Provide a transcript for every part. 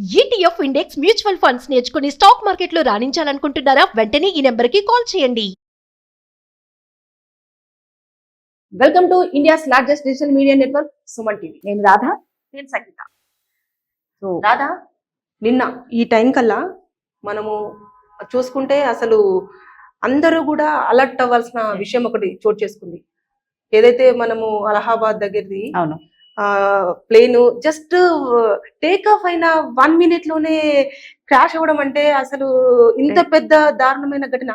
ETF index mutual funds నేర్చుకుని stock మార్కెట్లో రాణించాలనుకుంటున్నారా? వెంటనే ఈ నెంబర్కి కాల్ చేయండి. Welcome to India's largest digital media network Suman TV. నేను రాధా. నేను సంగీత. సో రాధా, నిన్న ఈ టైం కల్లా మనము చూసుకుంటే అసలు అందరూ కూడా అలర్ట్ అవ్వాల్సిన విషయం ఒకటి చోటు చేసుకుంది. ఏదైతే మనము అలహాబాద్ దగ్గరది అవును ప్లేన్ జస్ట్ టేక్ ఆఫ్ అయిన 1 minute లోనే క్రాష్ అవ్వడం అంటే అసలు ఇంత పెద్ద దారుణమైన ఘటన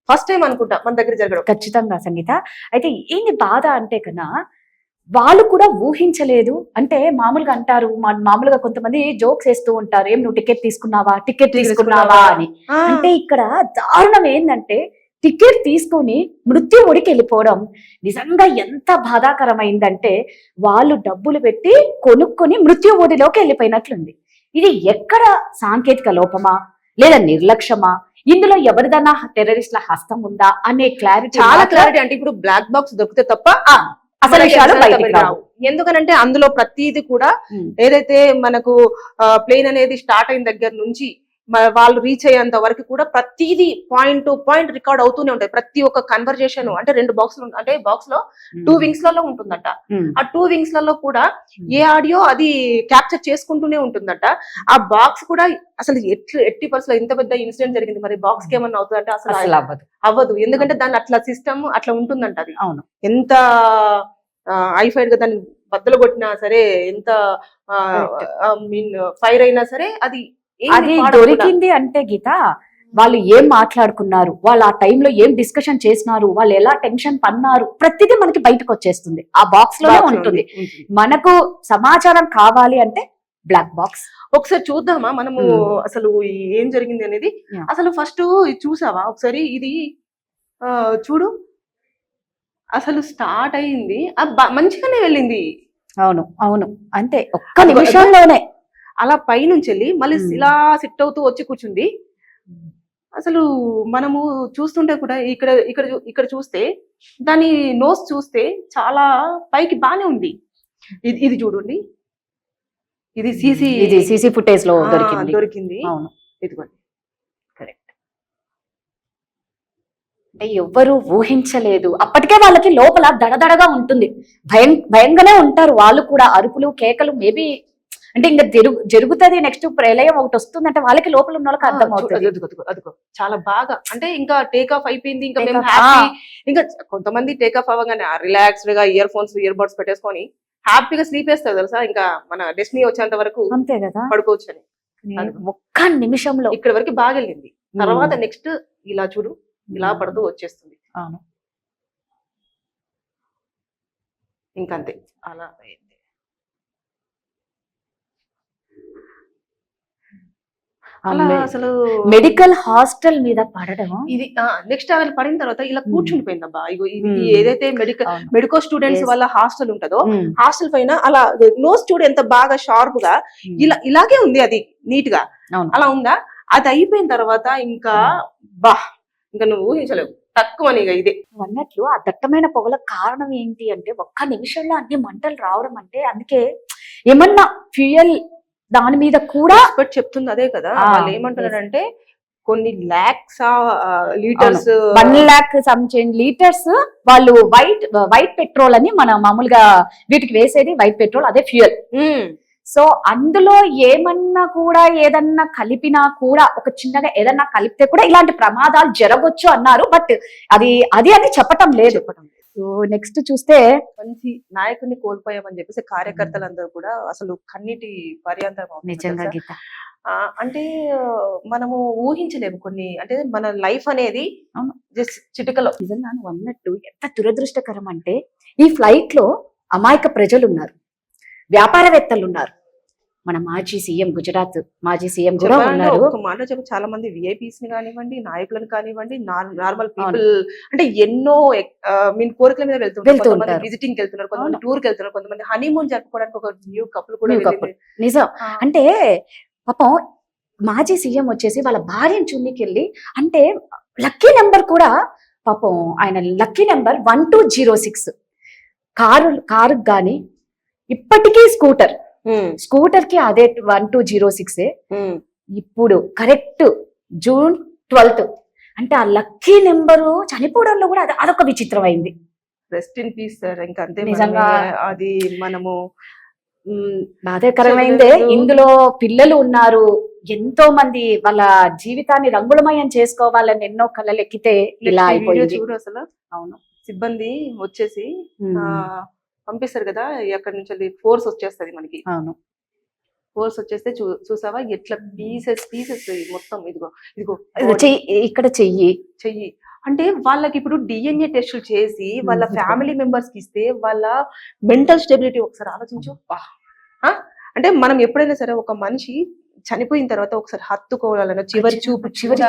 ఫస్ట్ టైం అనుకుంటా మన దగ్గర జరగడం. ఖచ్చితంగా సంగీత. అయితే ఏంటి బాధ అంటే కన్నా వాళ్ళు కూడా ఊహించలేదు. అంటే మామూలుగా అంటారు, మామూలుగా కొంతమంది జోక్స్ వేస్తూ ఉంటారు, ఏం నువ్వు టికెట్ తీసుకున్నావా అని. అంటే ఇక్కడ దారుణం ఏంటంటే టికెట్ తీసుకొని మృత్యు ఒడికి వెళ్ళిపోవడం నిజంగా ఎంత బాధాకరమైందంటే వాళ్ళు డబ్బులు పెట్టి కొనుక్కొని మృత్యు ఒడిలోకి వెళ్ళిపోయినట్లుంది. ఇది ఎక్కడ సాంకేతిక లోపమా లేదా నిర్లక్ష్యమా, ఇందులో ఎవరిదన్నా టెర్రరిస్ట్ల హస్తం ఉందా అనే క్లారిటీ, చాలా క్లారిటీ. అంటే ఇప్పుడు బ్లాక్ బాక్స్ దొరికితే తప్ప అసలు విషయాలు బయటికి రావు. ఎందుకనంటే అందులో ప్రతిది కూడా ఏదైతే మనకు ప్లేన్ అనేది స్టార్ట్ అయిన దగ్గర నుంచి వాళ్ళు రీచ్ అయ్యేంత వరకు కూడా ప్రతిదీ పాయింట్ టు పాయింట్ రికార్డ్ అవుతూనే ఉంటాయి. ప్రతి ఒక్క కన్వర్జేషన్ అంటే 2 బాక్సులు అంటే బాక్స్ లో 2 wings లలో ఉంటుందట. ఆ 2 wings లలో కూడా ఏ ఆడియో అది క్యాప్చర్ చేసుకుంటూనే ఉంటుందట. ఆ బాక్స్ కూడా అసలు ఎట్టి పరిస్థితుల్లో ఇంత పెద్ద ఇన్సిడెంట్ జరిగింది, మరి బాక్స్ కి ఏమన్నా అవుతుందంటే అసలు అవ్వదు. ఎందుకంటే దాని అట్లా సిస్టమ్ అట్లా ఉంటుందంట. అది అవును, ఎంత ఐఫైడ్ గా దాన్ని బద్దలు కొట్టినా సరే, ఎంత మీన్ ఫైర్ అయినా సరే అది దొరికింది అంటే గీత వాళ్ళు ఏం మాట్లాడుకున్నారు, వాళ్ళు ఆ టైంలో ఏం డిస్కషన్ చేసినారు, వాళ్ళు ఎలా టెన్షన్ పన్నారు, ప్రతిదీ మనకి బయటకు వచ్చేస్తుంది. ఆ బాక్స్ లోనే ఉంటుంది. మనకు సమాచారం కావాలి అంటే బ్లాక్ బాక్స్ ఒకసారి చూద్దామా మనము అసలు ఏం జరిగింది అనేది. అసలు ఫస్ట్ చూసావా ఒకసారి, ఇది చూడు అసలు స్టార్ట్ అయింది మంచిగానే వెళ్ళింది. అవును అవును, అంతే ఒక్క నిమిషంలోనే అలా పైనుంచి వెళ్ళి మళ్ళీ ఇలా సిట్ అవుతూ వచ్చి కూర్చుంది. అసలు మనము చూస్తుంటే కూడా ఇక్కడ చూస్తే దాని నోస్ చూస్తే చాలా పైకి బానే ఉంది. ఇది చూడండి, ఇది సీసీ ఫుటేజ్ లో దొరికింది. అవును, ఇదిగోండి, కరెక్ట్. అంటే ఎవ్వరు ఊహించలేదు. అప్పటికే వాళ్ళకి లోపల దడదడగా ఉంటుంది, భయంగానే ఉంటారు వాళ్ళు కూడా. అరుపులు కేకలు మేబీ అంటే ఇంకా జరుగుతుంది, నెక్స్ట్ ప్రళయం ఒకటి వస్తుందంటే వాళ్ళకి లోపల ఉన్న వాళ్ళకి అర్థం అవుతుంది. అదిగో చాలా బాగా, అంటే ఇంకా టేక్ ఆఫ్ అయిపోయింది, ఇంకా మేము హ్యాపీ. ఇంకా కొంతమంది టేక్ ఆఫ్ అవ్వగానే రిలాక్స్డ్ గా ఇయర్ ఫోన్స్ ఇయర్ బడ్స్ పెట్టేసుకొని హ్యాపీగా స్లీప్ వేస్తారు తెలుసా. ఇంకా మన డెస్టినీ వచ్చేంత వరకు అంతే కదా, పడుకోవచ్చు అని. ఒక్క నిమిషంలో ఇక్కడ వరకు బాగా వెళ్ళింది. తర్వాత నెక్స్ట్ ఇలా చూడు, ఇలా పడుతూ వచ్చేస్తుంది. అవును, ఇంకంతే అలా అలా అసలు మెడికల్ హాస్టల్ మీద పడడం. ఇది నెక్స్ట్ అలా పడిన తర్వాత ఇలా కూర్చుండిపోయిందబ్బా. ఇగో ఇది ఏదైతే మెడికో స్టూడెంట్స్ వల్ల హాస్టల్ ఉంటదో, హాస్టల్ పైన అలా నోస్ చూడు ఎంత బాగా షార్ప్ గా ఇలాగే ఉంది, అది నీట్ గా అలా ఉందా. అది అయిపోయిన తర్వాత ఇంకా ఇంకా నువ్వు ఊహించలేవు తక్కువ. ఇదే అన్నట్లు ఆ దట్టమైన పొగల కారణం ఏంటి అంటే ఒక్క నిమిషంలో అన్ని మంటలు రావడం. అంటే అందుకే ఏమన్నా ఫ్యూయల్ దాని మీద కూడా చెప్తుంది అదే కదా. వాళ్ళు ఏమంటున్నారంటే కొన్ని lakhs litres, 1 lakh something litres వాళ్ళు వైట్ పెట్రోల్ అని మన మామూలుగా వీటికి వేసేది వైట్ పెట్రోల్, అదే ఫ్యూయల్. సో అందులో ఏమన్నా కూడా ఏదన్నా కలిపినా కూడా, ఒక చిన్నగా ఏదన్నా కలిపితే కూడా ఇలాంటి ప్రమాదాలు జరగవచ్చు అన్నారు. బట్ అది అని చెప్పటం లేదు. సో నెక్స్ట్ చూస్తే మంచి నాయకుడిని కోల్పోయామని చెప్పేసి కార్యకర్తలందరూ కూడా అసలు కన్నీటి పర్యాంతరం. నిజంగా గీత, అంటే మనము ఊహించలేము కొన్ని. అంటే మన లైఫ్ అనేది జస్ట్ చిటికలో. నిజంగా నువ్వు అన్నట్టు ఎంత దురదృష్టకరం అంటే ఈ ఫ్లైట్ లో అమాయక ప్రజలు ఉన్నారు, వ్యాపారవేత్తలు ఉన్నారు, మన మాజీ సీఎం, గుజరాత్ మాజీ సీఎం కూడా ఉన్నారు. ఒక మాట చెప్పి చాలా మంది విఐపీస్ ని కానివ్వండి, నాయకులను కానివ్వండి, నార్మల్ పీపుల్, అంటే ఎన్నో కోరికల మీద వెళ్తుంటారు. కొంతమంది విజిటింగ్ వెళ్తున్నారు, కొంతమంది టూర్ కి వెళ్తున్నారు, కొంతమంది హనీమూన్ జరుపుకోవడానికి ఒక న్యూ కపుల్ కూడా. నిజం. అంటే పాపం మాజీ సీఎం వచ్చేసి వాళ్ళ భార్యను చూడడానికి అంటే లక్కీ నెంబర్ కూడా పాపం ఆయన లక్కీ నెంబర్ 1206 కారు గాని ఇప్పటికీ స్కూటర్ స్కూటర్ కి అదే 1206. ఉమ్. ఇప్పుడు కరెక్ట్ జూన్ 12th అంటే ఆ లక్కీ నెంబరు చనిపోవడంలో కూడా అదొక విచిత్రం అయింది. Rest in peace sir. ఇంకా అంతే, నిజంగా అది మనము బాధాకరమైందే. ఇందులో పిల్లలు ఉన్నారు, ఎంతో మంది వాళ్ళ జీవితాన్ని రంగులమయం చేసుకోవాలని ఎన్నో కళలు ఎక్కితే ఇలా అయిపోయింది. చూడు అసలు. అవును, సిబ్బంది వచ్చేసి పంపిస్తారు కదా, అక్కడి నుంచి ఫోర్స్ వచ్చేస్తది మనకి. అవును, ఫోర్స్ వచ్చేస్తే చూసావా ఎట్లా పీసెస్ మొత్తం. ఇదిగో ఇదిగో ఇక్కడ చెయ్యి అంటే వాళ్ళకి ఇప్పుడు డిఎన్ఏ టెస్టులు చేసి వాళ్ళ ఫ్యామిలీ మెంబర్స్ కి ఇస్తే వాళ్ళ మెంటల్ స్టెబిలిటీ ఒకసారి ఆలోచించు. అంటే మనం ఎప్పుడైనా సరే ఒక మనిషి చనిపోయిన తర్వాత ఒకసారి హత్తుకోవాలనో చివరి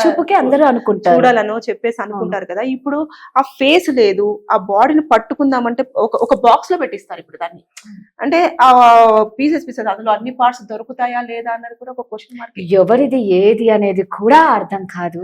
చూపుకి అందరూ అనుకుంటారు, చూడాలనో చెప్పేసి అనుకుంటారు కదా. ఇప్పుడు ఆ ఫేస్ లేదు, ఆ బాడీని పట్టుకుందామంటే ఒక బాక్స్ లో పెట్టిస్తారు ఇప్పుడు దాన్ని. అంటే ఆ పీసెస్ అందులో అన్ని పార్ట్స్ దొరుకుతాయా లేదా అన్నది కూడా ఒక క్వశ్చన్ మార్క్. ఎవరిది ఏది అనేది కూడా అర్థం కాదు.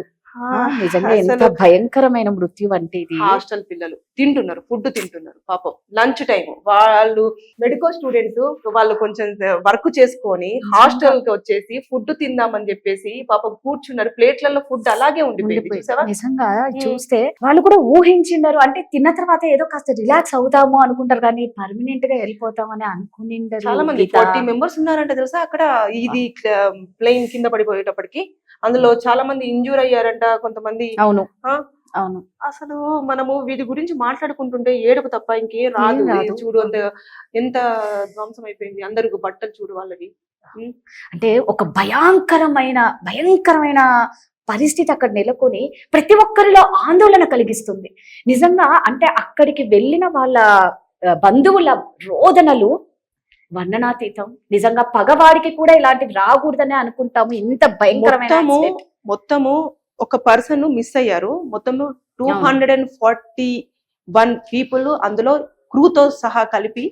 నిజంగా ఎంత భయంకరమైన మృత్యు అంటే ఇది. హాస్టల్ పిల్లలు తింటున్నారు, ఫుడ్ తింటున్నారు పాపం. లంచ్ టైం వాళ్ళు మెడికల్ స్టూడెంట్స్ వాళ్ళు కొంచెం వర్క్ చేసుకొని హాస్టల్ కి వచ్చేసి ఫుడ్ తిందామని చెప్పేసి పాపం కూర్చున్నారు. ప్లేట్లలో ఫుడ్ అలాగే ఉండిపోయింది. నిజంగా చూస్తే వాళ్ళు కూడా ఊహించినారు, అంటే తిన్న తర్వాత ఏదో కాస్త రిలాక్స్ అవుతాము అనుకుంటారు, కానీ పర్మనెంట్ గా వెళ్ళిపోతామని అనుకునింటారు. చాలా మంది 40 members ఉన్నారంటే తెలుసా అక్కడ. ఇది ప్లేన్ కింద పడిపోయేటప్పటికి అందులో చాలా మంది ఇంజూర్ అయ్యారంట కొంతమంది. అవును అవును. అసలు మనము వీటి గురించి మాట్లాడుకుంటుంటే ఏడుపు తప్ప ఇంకేం రాదు. చూడు ఎంత ధ్వంసం అయిపోయింది. అందరికి బట్టలు చూడు వాళ్ళకి. అంటే ఒక భయంకరమైన పరిస్థితి అక్కడ నెలకొని ప్రతి ఒక్కరిలో ఆందోళన కలిగిస్తుంది నిజంగా. అంటే అక్కడికి వెళ్ళిన వాళ్ళ బంధువుల రోదనలు వర్ణనాతీతం. నిజంగా పగవాడికి కూడా ఇలాంటివి రాకూడదని అనుకుంటాము. ఇంత భయంకరమైన మొత్తము ఒక పర్సన్ మిస్ అయ్యారు. మొత్తము 241 people అందులో క్రూతో సహా కలిపి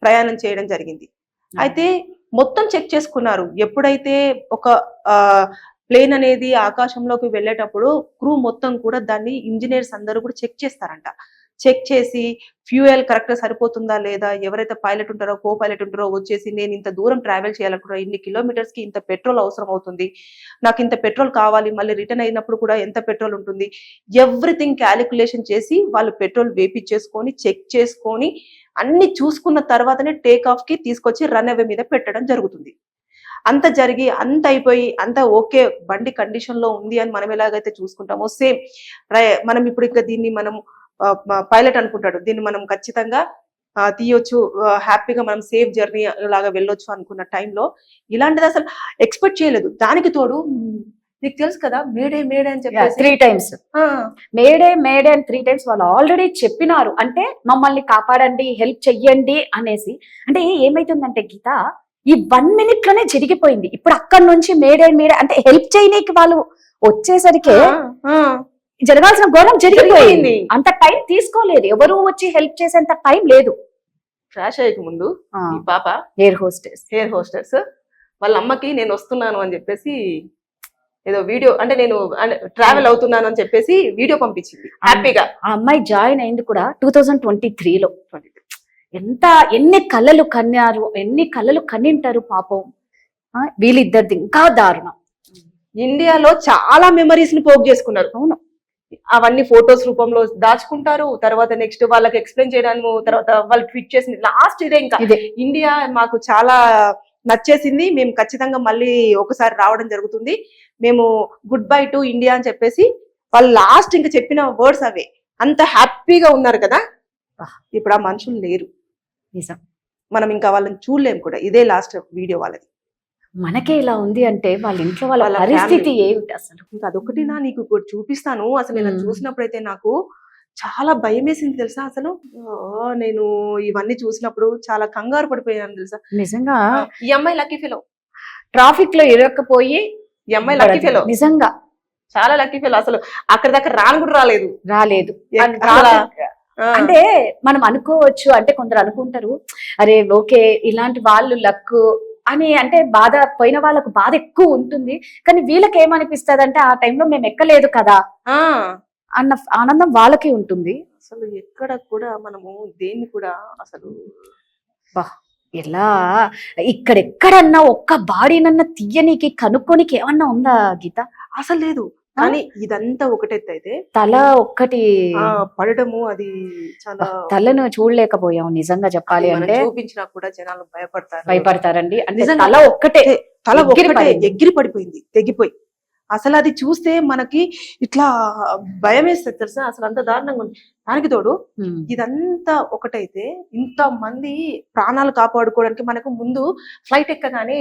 ప్రయాణం చేయడం జరిగింది. అయితే మొత్తం చెక్ చేసుకున్నారు. ఎప్పుడైతే ఒక ప్లేన్ అనేది ఆకాశంలోకి వెళ్ళేటప్పుడు క్రూ మొత్తం కూడా దాన్ని ఇంజనీర్స్ అందరూ కూడా చెక్ చేస్తారంట. చెక్ చేసి ఫ్యూయల్ కరెక్ట్ సరిపోతుందా లేదా, ఎవరైతే పైలట్ ఉంటారో కో పైలట్ ఉంటారో వచ్చేసి నేను ఇంత దూరం ట్రావెల్ చేయాలనుకుంటున్నా, ఇన్ని కిలోమీటర్స్ కి ఇంత పెట్రోల్ అవసరం అవుతుంది, నాకు ఇంత పెట్రోల్ కావాలి, మళ్ళీ రిటర్న్ అయినప్పుడు కూడా ఎంత పెట్రోల్ ఉంటుంది, ఎవ్రీథింగ్ క్యాలిక్యులేషన్ చేసి వాళ్ళు పెట్రోల్ వేపించేసుకొని చెక్ చేసుకొని అన్ని చూసుకున్న తర్వాతనే టేక్ ఆఫ్ కి తీసుకొచ్చి రన్ అవే మీద పెట్టడం జరుగుతుంది. అంత జరిగి అంత అయిపోయి అంత ఓకే బండి కండిషన్ లో ఉంది అని మనం ఎలాగైతే చూసుకుంటామో సేమ్ మనం ఇప్పుడు ఇక దీన్ని మనం పైలట్ అనుకుంటాడు, దీన్ని మనం ఖచ్చితంగా తీయొచ్చు, హ్యాపీగా మనం సేఫ్ జర్నీ లాగా వెళ్ళొచ్చు అనుకున్న టైంలో ఇలాంటిది అసలు ఎక్స్పెక్ట్ చేయలేదు. దానికి తోడు నీకు తెలుసు కదా మేడే అని చెప్పేసి 3 times మేడే అని 3 times వాళ్ళు ఆల్రెడీ చెప్పినారు. అంటే మమ్మల్ని కాపాడండి, హెల్ప్ చెయ్యండి అనేసి. అంటే ఏమైతుందంటే గీత ఈ 1 minute లోనే జరిగిపోయింది. ఇప్పుడు అక్కడి నుంచి మేడే అంటే హెల్ప్ చేయనీకి వాళ్ళు వచ్చేసరికి జరగాల్సిన ఘోరం జరిగిపోయింది. అంత టైం తీసుకోలేదు, ఎవరు వచ్చి హెల్ప్ చేసేంత టైం లేదు. క్రాష్ అయ్యక ముందు ఈ పాప ఎయిర్ హోస్టెస్ వాళ్ళ అమ్మకి నేను వస్తున్నాను అని చెప్పేసి ఏదో వీడియో, అంటే నేను ట్రావెల్ అవుతున్నాను అని చెప్పేసి వీడియో పంపించింది హ్యాపీగా. ఆ అమ్మాయి జాయిన్ అయింది కూడా 2023లో. ఎన్ని కళలు కన్నింటారు పాపం. వీళ్ళిద్దరిది ఇంకా దారుణం. ఇండియాలో చాలా మెమరీస్ ని పోగు చేసుకున్నారు. అవును, అవన్నీ ఫొటోస్ రూపంలో దాచుకుంటారు. తర్వాత నెక్స్ట్ వాళ్ళకి ఎక్స్ప్లెయిన్ చేయడానికి తర్వాత వాళ్ళు ట్వీట్ చేసింది లాస్ట్ ఇదే. ఇంకా ఇండియా మాకు చాలా నచ్చేసింది, మేము ఖచ్చితంగా మళ్ళీ ఒకసారి రావడం జరుగుతుంది, మేము గుడ్ బై టు ఇండియా అని చెప్పేసి వాళ్ళు లాస్ట్ ఇంకా చెప్పిన వర్డ్స్ అవే. అంత హ్యాపీగా ఉన్నారు కదా. ఇప్పుడు ఆ మనుషులు లేరు. నిజం, మనం ఇంకా వాళ్ళని చూడలేము కూడా. ఇదే లాస్ట్ వీడియో వాళ్ళది. మనకే ఇలా ఉంది అంటే వాళ్ళ ఇంట్లో వాళ్ళ పరిస్థితి ఏమిటి అసలు. ఇంకా అదొకటి నీకు చూపిస్తాను. అసలు నేను చూసినప్పుడైతే నాకు చాలా భయం వేసింది తెలుసా. అసలు నేను ఇవన్నీ చూసినప్పుడు చాలా కంగారు పడిపోయాను తెలుసా. నిజంగా ఈ అమ్మాయి లక్కీ ఫెలో, ట్రాఫిక్ లో ఇరక్కపోయి ఈ అమ్మాయి లక్కీ ఫెలో, నిజంగా చాలా లక్కీ ఫెలో. అసలు అక్కడి దాకా రాను కూడా రాలేదు. అంటే మనం అనుకోవచ్చు, అంటే కొందరు అనుకుంటారు అరే ఓకే ఇలాంటి వాళ్ళు లక్ అని, అంటే బాధ పోయిన వాళ్ళకు బాధ ఎక్కువ ఉంటుంది. కానీ వీళ్ళకి ఏమనిపిస్తుంది అంటే ఆ టైంలో మేము ఎక్కలేదు కదా అన్న ఆనందం వాళ్ళకి ఉంటుంది. అసలు ఎక్కడ కూడా మనము దేన్ని కూడా అసలు ఎలా ఇక్కడెక్కడన్నా ఒక్క బాడీనన్నా తీయనీకి కనుక్కోనికి ఏమన్నా ఉందా గీత? అసలు లేదు. కానీ ఇదంతా ఒకటెత్తు అయితే తల ఒక్కటి పడడము అది చాలా తలను చూడలేకపోయాం నిజంగా చెప్పాలి అది మనం అంటే. చూపించినా కూడా జనాలు భయపడతారండి అంటే నిజంగా. తల ఒక్కటే తల ఎగిరి ఒక్కటే పడింది. ఎగిరి పడిపోయింది, తెగిపోయి. అసలు అది చూస్తే మనకి ఇట్లా భయం వేస్తుంది తెలుసా, అసలు అంత దారుణంగా ఉంది. దానికి తోడు ఇదంతా ఒకటైతే ఇంత మంది ప్రాణాలు కాపాడుకోవడానికి మనకు ముందు ఫ్లైట్ ఎక్కగానే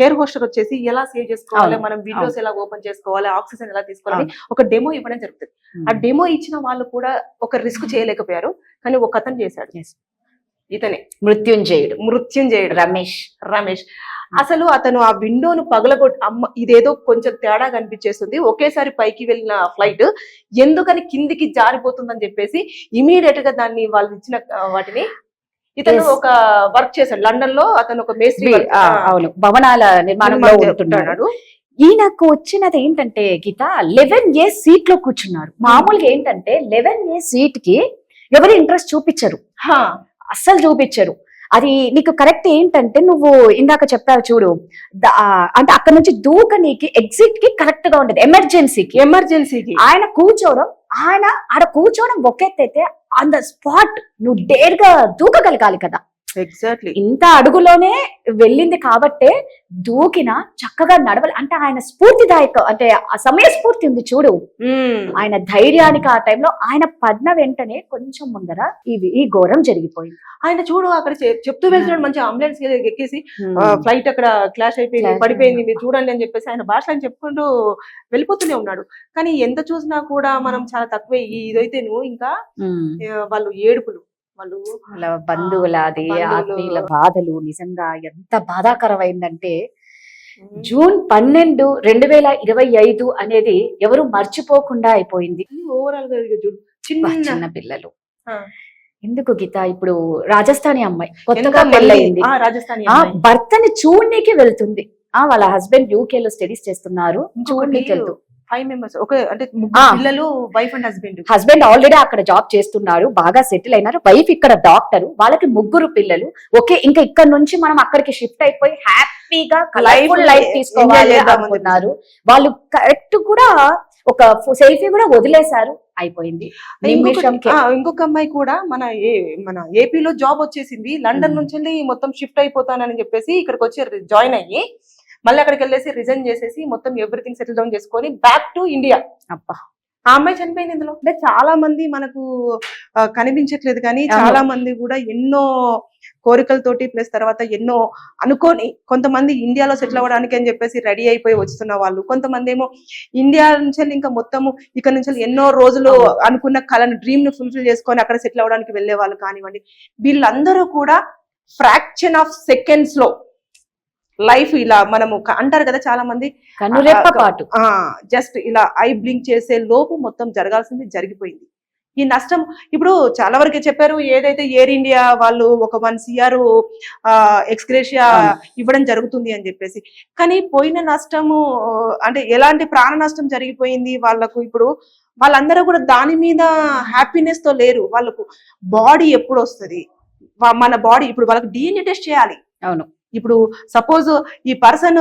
ఎయిర్ హోస్టర్ వచ్చేసి ఎలా సేవ్ చేసుకోవాలి, అవును, మనం విండోస్ ఎలా ఓపెన్ చేసుకోవాలి, ఆక్సిజన్ ఎలా తీసుకోవాలి ఒక డెమో ఇవ్వడం జరుగుతుంది. ఆ డెమో ఇచ్చిన వాళ్ళు కూడా ఒక రిస్క్ చేయలేకపోయారు, కానీ ఒక అతను చేశాడు. ఇతనే మృత్యుంజయుడు రమేష్. అసలు అతను ఆ విండోను పగలగొట్టి అమ్మ ఇదేదో కొంచెం తేడా కనిపించేస్తుంది, ఒకేసారి పైకి వెళ్ళిన ఫ్లైట్ ఎందుకని కిందికి జారిపోతుందని చెప్పేసి ఇమీడియట్ గా దాన్ని వాళ్ళు ఇచ్చిన వాటిని ఇతను ఒక వర్క్ చేశాడు లండన్ లో. అతను ఒక మేస్త్రి, అవును, భవనాల నిర్మాణంలో ఉంటున్నాడు. ఈయనకు వచ్చినది ఏంటంటే గీత 11A సీట్ లో కూర్చున్నారు. మామూలుగా ఏంటంటే 11A సీట్ కి ఎవరు ఇంట్రెస్ట్ చూపించరు, అస్సలు చూపించరు. అది నీకు కరెక్ట్ ఏంటంటే నువ్వు ఇందాక చెప్పావు చూడు, అంటే అక్కడ నుంచి దూకనీకి ఎగ్జిట్ కి కరెక్ట్ గా ఉండదు. ఎమర్జెన్సీకి ఆయన ఆడ కూర్చోవడం ఒకెత్తైతే ఆన్ ద స్పాట్ నువ్వు డేర్ గా దూకగలగాలి కదా. ఎగ్జాక్ట్లీ ఇంత అడుగులోనే వెళ్ళింది కాబట్టే దూకిన చక్కగా నడవాలి. అంటే ఆయన స్ఫూర్తిదాయక, అంటే ఆ సమయ స్ఫూర్తి ఉంది చూడు, ఆయన ధైర్యానికి ఆ టైంలో ఆయన పడిన వెంటనే కొంచెం ముందర ఈ ఘోరం జరిగిపోయింది. ఆయన చూడు అక్కడ చెప్తూ వెళ్తున్నాడు, మంచి అంబులెన్స్ ఎక్కేసి ఫ్లైట్ అక్కడ క్లాష్ అయిపోయింది, పడిపోయింది, మీరు చూడండి అని చెప్పేసి ఆయన భాష అని చెప్పుకుంటూ వెళ్ళిపోతూనే ఉన్నాడు. కానీ ఎంత చూసినా కూడా మనం చాలా తక్కువే. ఇదైతే నువ్వు ఇంకా వాళ్ళు ఏడుపులు, వాళ్ళ బంధువులది ఆత్మీయుల బాధలు నిజంగా ఎంత బాధాకరమైందంటే జూన్ 12, 2025 అనేది ఎవరు మర్చిపోకుండా అయిపోయింది. ఓవరాల్ గా చిన్న పిల్లలు. ఎందుకు గీత, ఇప్పుడు రాజస్థానీ అమ్మాయి కొత్తగా పెళ్ళయింది, భర్తని చూడనీకి వెళ్తుంది. వాళ్ళ హస్బెండ్ UK లో స్టడీస్ చేస్తున్నారు, చూడనీకి వెళ్తూ 5 members అంటే పిల్లలు, వైఫ్ అండ్ హస్బెండ్ ఆల్రెడీ అక్కడ జాబ్ చేస్తున్నారు, బాగా సెటిల్ అయినారు. వైఫ్ ఇక్కడ డాక్టర్, వాళ్ళకి 3 పిల్లలు. ఓకే, ఇంకా ఇక్కడ నుంచి మనం అక్కడికి షిఫ్ట్ అయిపోయి హ్యాపీగా లైఫ్ తీసుకోవాలి అనుకున్నారు. వాళ్ళు కరెక్ట్ కూడా ఒక సెల్ఫీ కూడా వదిలేశారు, అయిపోయింది. ఇంకొక అమ్మాయి కూడా మన ఏపీలో జాబ్ వచ్చేసింది, లండన్ నుంచి మొత్తం షిఫ్ట్ అయిపోతానని చెప్పేసి ఇక్కడికి వచ్చి జాయిన్ అయ్యి మళ్ళీ అక్కడికి వెళ్ళేసి రిజైన్ చేసేసి మొత్తం ఎవ్రీథింగ్ సెటిల్ డౌన్ చేసుకొని బ్యాక్ టు ఇండియా. ఆ అమ్మాయి చనిపోయింది ఇందులో. అంటే చాలా మంది మనకు కనిపించట్లేదు, కానీ చాలా మంది కూడా ఎన్నో కోరికలతోటి ప్లస్ తర్వాత ఎన్నో అనుకోని, కొంతమంది ఇండియాలో సెటిల్ అవ్వడానికి అని చెప్పేసి రెడీ అయిపోయి వస్తున్న వాళ్ళు, కొంతమంది ఏమో ఇండియా నుంచి ఇంకా మొత్తము ఇక్కడ నుంచి ఎన్నో రోజులు అనుకున్న కళను, డ్రీమ్ ను ఫుల్ఫిల్ చేసుకొని అక్కడ సెటిల్ అవ్వడానికి వెళ్లే వాళ్ళు కానివ్వండి. వీళ్ళందరూ కూడా ఫ్రాక్షన్ ఆఫ్ సెకండ్స్ లో లైఫ్ ఇలా మనము అంటారు కదా చాలా మంది, జస్ట్ ఇలా ఐ బ్లింక్ చేసే లోపు మొత్తం జరగాల్సింది జరిగిపోయింది. ఈ నష్టం ఇప్పుడు చాలా వరకు చెప్పారు, ఏదైతే ఎయిర్ ఇండియా వాళ్ళు ఒక 1 CR ఎక్స్గ్రేషియా ఇవ్వడం జరుగుతుంది అని చెప్పేసి, కానీ పోయిన నష్టము అంటే ఎలాంటి ప్రాణ నష్టం జరిగిపోయింది వాళ్ళకు. ఇప్పుడు వాళ్ళందరూ కూడా దాని మీద హ్యాపీనెస్ తో లేరు. వాళ్ళకు బాడీ ఎప్పుడు వస్తుంది, మన బాడీ ఇప్పుడు వాళ్ళకి DNA టెస్ట్ చేయాలి. అవును, ఇప్పుడు సపోజ్ ఈ పర్సన్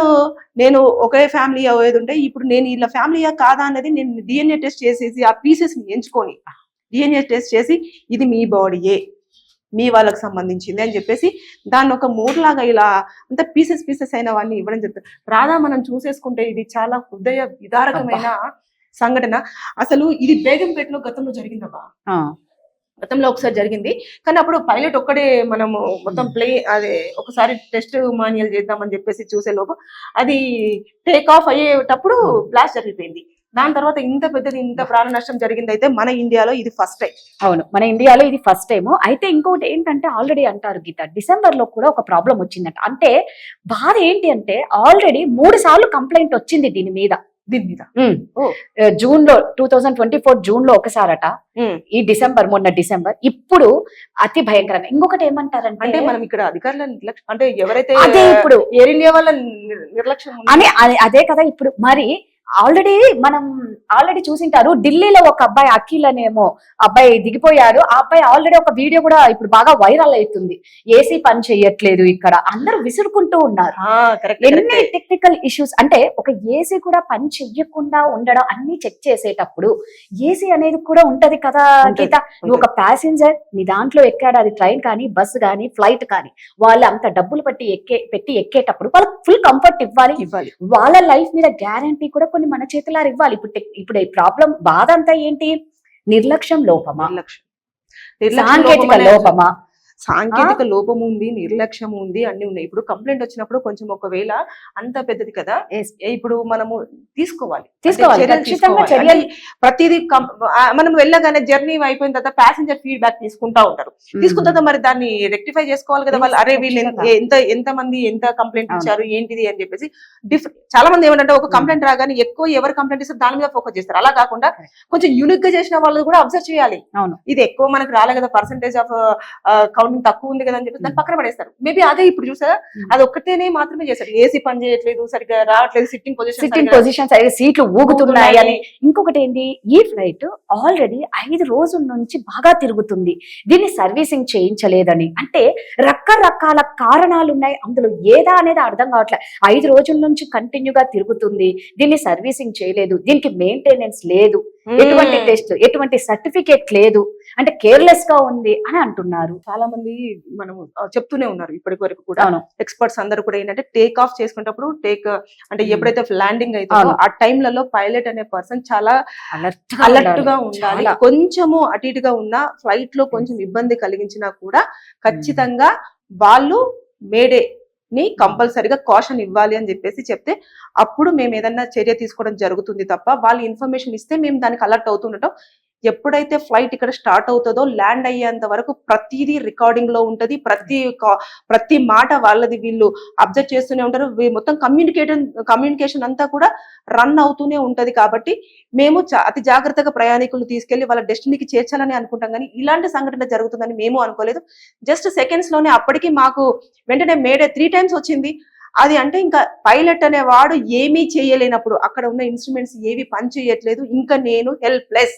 నేను ఒకే ఫ్యామిలీ అయ్యేది ఉంటే, ఇప్పుడు నేను ఇలా ఫ్యామిలీయా కాదా అనేది నేను DNA టెస్ట్ చేసేసి ఆ పీసెస్ ని ఎంచుకొని DNA టెస్ట్ చేసి ఇది మీ బాడీయే, మీ వాళ్ళకి సంబంధించింది అని చెప్పేసి దాన్ని ఒక మూడ్లాగా ఇలా అంత పీసెస్ అయినవన్నీ ఇవ్వడం జరుగుతుంది. రాధా మనం చూసేసుకుంటే ఇది చాలా హృదయ విదారకమైన సంఘటన. అసలు ఇది బేగంపేటలో గతంలో జరిగిందబ్బా, గతంలో ఒకసారి జరిగింది. కానీ అప్పుడు పైలట్ ఒక్కడే మనము మొత్తం అదే ఒకసారి టెస్ట్ మాన్యువల్ చేద్దామని చెప్పేసి చూసే లోపు అది టేక్ ఆఫ్ అయ్యేటప్పుడు బ్లాస్ట్ జరిగిపోయింది. దాని తర్వాత ఇంత పెద్దది, ఇంత ప్రాణ నష్టం జరిగింది అయితే మన ఇండియాలో ఇది ఫస్ట్ టైం. అవును, మన ఇండియాలో ఇది ఫస్ట్ టైం. అయితే ఇంకొకటి ఏంటంటే ఆల్రెడీ అంటారు గీత, డిసెంబర్ లో కూడా ఒక ప్రాబ్లం వచ్చిందంట. అంటే బాధ ఏంటి అంటే ఆల్రెడీ 3 సార్లు కంప్లైంట్ వచ్చింది దీని మీద. జూన్ లో 2024 జూన్ లో ఒకసారట, ఈ మొన్న డిసెంబర్, ఇప్పుడు అతి భయంకరంగా. ఇంకొకటి ఏమంటారంటే మనం ఇక్కడ అధికారుల నిర్లక్ష్యం, అంటే ఎవరైతే అదే ఇప్పుడు ఎయిర్ ఇండియా వాళ్ళ నిర్లక్ష్యం అని అదే కదా. ఇప్పుడు మరి ఆల్రెడీ మనం ఆల్రెడీ చూసింటారు, ఢిల్లీలో ఒక అబ్బాయి అఖిల్ అనేమో అబ్బాయి దిగిపోయాడు. ఆ అబ్బాయి ఆల్రెడీ ఒక వీడియో కూడా ఇప్పుడు బాగా వైరల్ అవుతుంది. ఏసీ పని చెయ్యట్లేదు, ఇక్కడ అందరూ విసురుకుంటూ ఉన్నారు. ఎన్ని టెక్నికల్ ఇష్యూస్ అంటే ఒక ఏసీ కూడా పని చెయ్యకుండా ఉండడం, అన్ని చెక్ చేసేటప్పుడు ఏసీ అనేది కూడా ఉంటది కదా గీత. నువ్వు ఒక ప్యాసింజర్ నీ దాంట్లో ఎక్కాడు, అది ట్రైన్ కానీ బస్సు కానీ ఫ్లైట్ కానీ, వాళ్ళు అంత డబ్బులు పెట్టి ఎక్కేటప్పుడు వాళ్ళకి ఫుల్ కంఫర్ట్ ఇవ్వాలి. వాళ్ళ లైఫ్ మీద గ్యారంటీ కూడా కొన్ని మన చేతులా ఇవ్వాలి. ఇప్పుడు ఈ ప్రాబ్లం బాధ అంతా ఏంటి? నిర్లక్ష్యం లోపమా, సాంకేతిక లోపమా? సాంకేతిక లోపం ఉంది, నిర్లక్ష్యం ఉంది, అన్ని ఉన్నాయి. ఇప్పుడు కంప్లైంట్ వచ్చినప్పుడు కొంచెం ఒకవేళ అంత పెద్దది కదా, ఇప్పుడు మనము తీసుకోవాలి ఖచ్చితంగా చర్యలు. ప్రతిదీ మనం వెళ్ళగానే జర్నీ అయిపోయిన తర్వాత ప్యాసింజర్ ఫీడ్బ్యాక్ తీసుకుంటా ఉంటారు. తీసుకున్న తర్వాత మరి దాన్ని రెక్టిఫై చేసుకోవాలి కదా వాళ్ళు. అరే వీళ్ళు ఎంత మంది ఎంత కంప్లైంట్ ఇచ్చారు ఏంటిది అని చెప్పేసి చాలా మంది ఏమంటే ఒక కంప్లైంట్ రాగానే ఎక్కువ ఎవరు కంప్లైంట్ ఇస్తారు దాని మీద ఫోకస్ చేస్తారు. అలా కాకుండా కొంచెం యూనిక్ గా చేసిన వాళ్ళు కూడా అబ్జర్వ్ చేయాలి. ఇది ఎక్కువ మనకు రాలే కదా, పర్సెంటేజ్ ఆఫ్ తక్కువ ఉంది కదా అని చెప్పి దాన్ని పక్కన పడేస్తారు. మేబీ అదే ఇప్పుడు చూసారా, అది ఒక్కటేనే మాత్రమే చేస్తారు. ఏసీ పని చేయట్లేదు, సరిగ్గా రావట్లేదు, సిట్టింగ్ పొజిషన్ సరిగ్గా సీట్లు ఊగుతున్నాయి అని. ఇంకొకటి ఏంటి, ఈ ఫ్లైట్ ఆల్రెడీ 5 రోజుల నుంచి బాగా తిరుగుతుంది, దీన్ని సర్వీసింగ్ చేయించలేదని. అంటే రకరకాల కారణాలు ఉన్నాయి, అందులో ఏదా అనేది అర్థం కావట్లేదు. 5 రోజుల నుంచి కంటిన్యూగా తిరుగుతుంది, దీన్ని సర్వీసింగ్ చేయలేదు, దీనికి మెయింటెనెన్స్ లేదు, ఎటువంటి టెస్ట్, ఎటువంటి సర్టిఫికేట్ లేదు, అంటే కేర్లెస్ గా ఉంది అని అంటున్నారు. చాలా మంది మనం చెప్తూనే ఉన్నారు ఇప్పటి వరకు కూడా. ఎక్స్పర్ట్స్ అందరూ కూడా ఏంటంటే టేక్ ఆఫ్ చేసుకునేటప్పుడు అంటే ఎప్పుడైతే ల్యాండింగ్ అవుతుందో ఆ టైంలలో పైలట్ అనే పర్సన్ చాలా అలర్ట్ గా ఉండాలి. కొంచెము అటు ఇటుగా ఉన్న ఫ్లైట్ లో కొంచెం ఇబ్బంది కలిగించినా కూడా ఖచ్చితంగా వాళ్ళు మేడే ని కంపల్సరీగా కాషన్ ఇవ్వాలి అని చెప్పేసి చెప్తే అప్పుడు మేము ఏదన్నా చర్య తీసుకోవడం జరుగుతుంది తప్ప వాళ్ళు ఇన్ఫర్మేషన్ ఇస్తే మేము దానికి అలర్ట్ అవుతుండటం. ఎప్పుడైతే ఫ్లైట్ ఇక్కడ స్టార్ట్ అవుతుందో ల్యాండ్ అయ్యేంత వరకు ప్రతిదీ రికార్డింగ్ లో ఉంటది, ప్రతి మాట వాళ్ళది వీళ్ళు అబ్జర్వ్ చేస్తూనే ఉంటారు. మొత్తం కమ్యూనికేషన్ అంతా కూడా రన్ అవుతూనే ఉంటది. కాబట్టి మేము అతి జాగ్రత్తగా ప్రయాణికులు తీసుకెళ్లి వాళ్ళ డెస్టినీకి చేర్చాలని అనుకుంటాం, కానీ ఇలాంటి సంఘటన జరుగుతుందని మేము అనుకోలేదు. జస్ట్ సెకండ్స్ లోనే అప్పటికి మాకు వెంటనే మేడే 3 times వచ్చింది. అది అంటే ఇంకా పైలట్ అనే వాడు ఏమీ చేయలేనప్పుడు, అక్కడ ఉన్న ఇన్స్ట్రుమెంట్స్ ఏవి పని చేయట్లేదు, ఇంకా నేను హెల్ప్లెస్,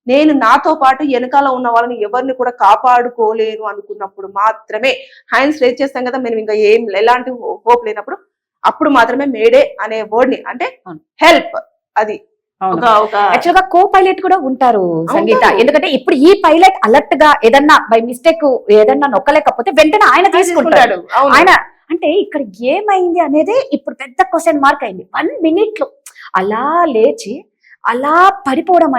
నేను నాతో పాటు వెనకాల ఉన్న వాళ్ళని ఎవరిని కూడా కాపాడుకోలేను అనుకున్నప్పుడు మాత్రమే హ్యాండ్స్ రేజ్ చేస్తాం కదా, మేము ఇంకా ఎలాంటి హోప్ లేనప్పుడు అప్పుడు మాత్రమే మేడే అనే వర్డ్ ని, అంటే హెల్ప్, అది యాక్చువల్ గా కో పైలట్ కూడా ఉంటారు సంగీత. ఎందుకంటే ఇప్పుడు ఈ పైలట్ అలర్ట్ గా ఏదన్నా బై మిస్టేక్ ఏదన్నా నొక్కలేకపోతే వెంటనే ఆయన తీసుకుంటాడు. ఆయన అంటే ఇక్కడ ఏమైంది అనేది ఇప్పుడు పెద్ద క్వశ్చన్ మార్క్ అయింది. 1 minute లో అలా లేచి అలా పడిపోవడం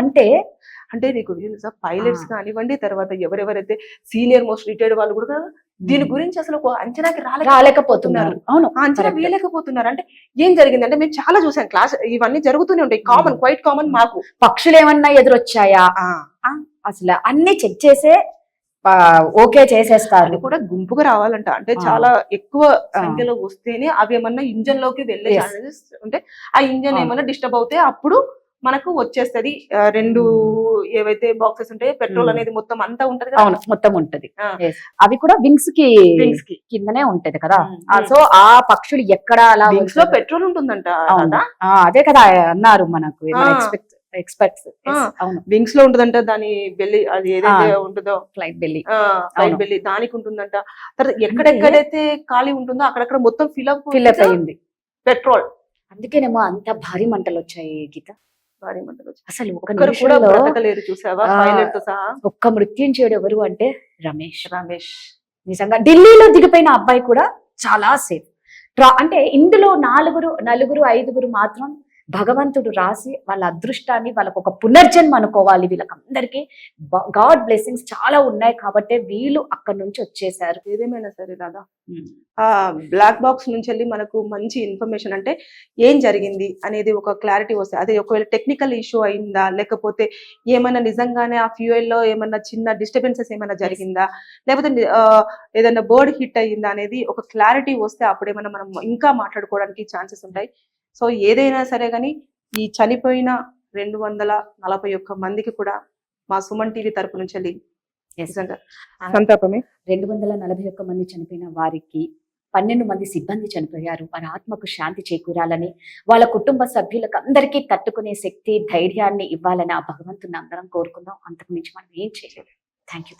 అంటే నీకు తెలుసా, పైలట్స్ కానివ్వండి, తర్వాత ఎవరెవరైతే సీనియర్ మోస్ట్ రిటైర్డ్ వాళ్ళు కూడా దీని గురించి అసలు ఒక అంచనాకి రాలేకపోతున్నారు. అవును, అంచనా వేయలేకపోతున్నారు. అంటే ఏం జరిగిందంటే మేము చాలా చూసాం, క్లాస్ ఇవన్నీ జరుగుతూనే ఉంటాయి, క్వైట్ కామన్. మాకు పక్షులు ఏమన్నా ఎదురొచ్చాయా అసలు అన్ని చెక్ చేసే ఓకే చేసేస్తారు. కూడా గుంపుగా రావాలంట, అంటే చాలా ఎక్కువ సంఖ్యలో వస్తేనే అవి ఏమన్నా ఇంజన్ లోకి వెళ్ళే ఛాన్సెస్ ఉంటే, ఆ ఇంజన్ ఏమన్నా డిస్టర్బ్ అవుతే అప్పుడు మనకు వచ్చేస్తది. 2 ఏవైతే బాక్సెస్ ఉంటాయో పెట్రోల్ అనేది మొత్తం అంతా ఉంటది కదా. అవును, మొత్తం ఉంటది. అవి కూడా వింగ్స్ కి కిందనే ఉంటది కదా. సో ఆ పక్షులు ఎక్కడ అలా వింగ్స్ లో పెట్రోల్ ఉంటుందంట. అదే కదా అన్నారు మనకు ఎక్స్పర్ట్స్. అవును, వింగ్స్ లో ఉంటుందంట, దాని బెల్లి, అది ఏదైతే ఉంటుందో ఫ్లైట్ బెల్లి, దానికి ఉంటుందంట. తర్వాత ఎక్కడెక్కడైతే ఖాళీ ఉంటుందో అక్కడక్కడ మొత్తం ఫిల్అప్ అయింది పెట్రోల్. అందుకేనేమో అంత భారీ మంటలు వచ్చాయి గీత. అసలు ఒక్క మృత్యుంజయుడు ఎవరు అంటే రమేష్. నిజంగా ఢిల్లీలో దిగిపోయిన అబ్బాయి కూడా చాలా సేఫ్. అంటే ఇందులో 4 5 మాత్రం భగవంతుడు రాసి వాళ్ళ అదృష్టాన్ని, వాళ్ళకు ఒక పునర్జన్మ అనుకోవాలి. వీళ్ళకందరికీ గాడ్ బ్లెస్సింగ్స్ చాలా ఉన్నాయి కాబట్టి వీళ్ళు అక్కడి నుంచి వచ్చేసారు. ఏదేమైనా సరే దాదా, బ్లాక్ బాక్స్ నుంచి వెళ్ళి మనకు మంచి ఇన్ఫర్మేషన్, అంటే ఏం జరిగింది అనేది ఒక క్లారిటీ వస్తుంది. అదే ఒకవేళ టెక్నికల్ ఇష్యూ అయిందా, లేకపోతే ఏమైనా నిజంగానే ఆ ఫ్యూయల్ లో ఏమైనా చిన్న డిస్టర్బెన్సెస్ ఏమైనా జరిగిందా, లేకపోతే ఏదైనా బర్డ్ హిట్ అయ్యిందా అనేది ఒక క్లారిటీ వస్తే అప్పుడేమైనా మనం ఇంకా మాట్లాడుకోవడానికి ఛాన్సెస్ ఉంటాయి. సో ఏదైనా సరే కానీ ఈ చనిపోయిన 241 మందికి కూడా మా సుమన్ టీవీ తరపు నుంచి సంతాపమే. 241 మంది చనిపోయిన వారికి 12 మంది సిబ్బంది చనిపోయారు. వారి ఆత్మకు శాంతి చేకూరాలని, వాళ్ళ కుటుంబ సభ్యులకు అందరికీ తట్టుకునే శక్తి, ధైర్యాన్ని ఇవ్వాలని ఆ భగవంతుని అందరం కోరుకుందాం. అంతకు మించి మనం ఏం చేయలేదు. Thank you.